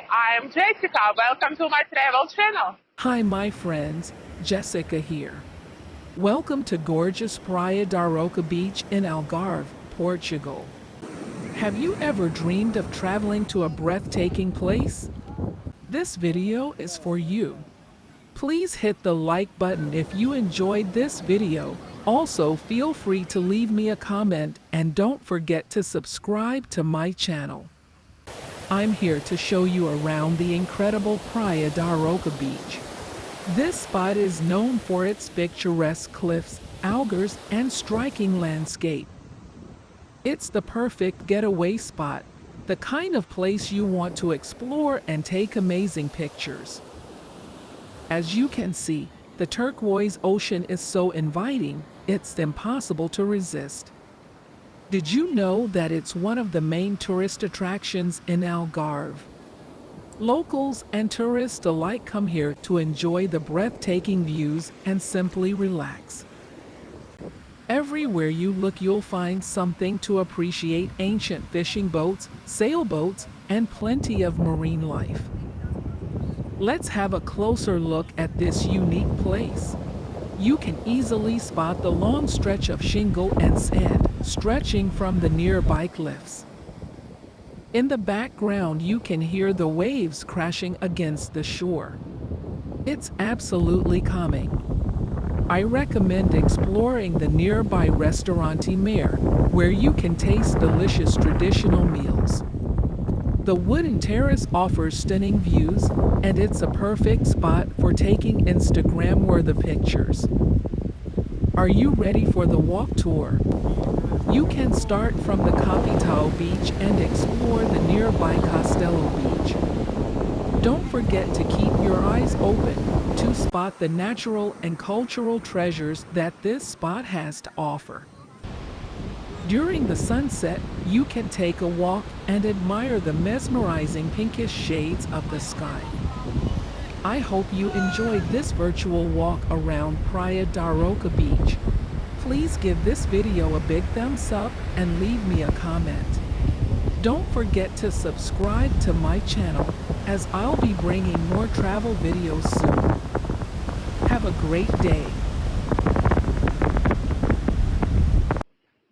I am Jessica. Welcome to my travel channel. Hi my friends, Jessica here. Welcome to gorgeous Praia da Rocha beach in Algarve, Portugal. Have you ever dreamed of traveling to a breathtaking place? This video is for you. Please hit the like button if you enjoyed this video. Also feel free to leave me a comment and don't forget to subscribe to my channel. I'm here to show you around the incredible Praia da Rocha beach. This spot is known for its picturesque cliffs, algarves, and striking landscape. It's the perfect getaway spot, the kind of place you want to explore and take amazing pictures. As you can see, the turquoise ocean is so inviting, it's impossible to resist. Did you know that it's one of the main tourist attractions in Algarve? Locals and tourists alike come here to enjoy the breathtaking views and simply relax. Everywhere you look you'll find something to appreciate: ancient fishing boats, sailboats, and plenty of marine life. Let's have a closer look at this unique place. You can easily spot the long stretch of shingle and sand stretching from the nearby cliffs. In the background you can hear the waves crashing against the shore. It's absolutely calming. I recommend exploring the nearby Restaurante Mare, where you can taste delicious traditional meals. The wooden terrace offers stunning views, and it's a perfect spot for taking Instagram-worthy pictures. Are you ready for the walk tour? You can start from the Capital Beach and explore the nearby Castello Beach. Don't forget to keep your eyes open to spot the natural and cultural treasures that this spot has to offer. During the sunset, you can take a walk and admire the mesmerizing pinkish shades of the sky. I hope you enjoyed this virtual walk around Praia da Rocha beach. Please give this video a big thumbs up and leave me a comment. Don't forget to subscribe to my channel, as I'll be bringing more travel videos soon. Have a great day.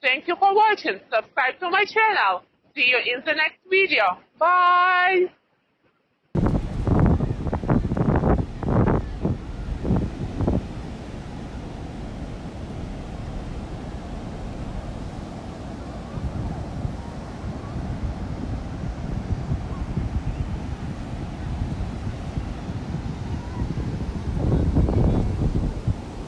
Thank you for watching. Subscribe to my channel. See you in the next video. Bye!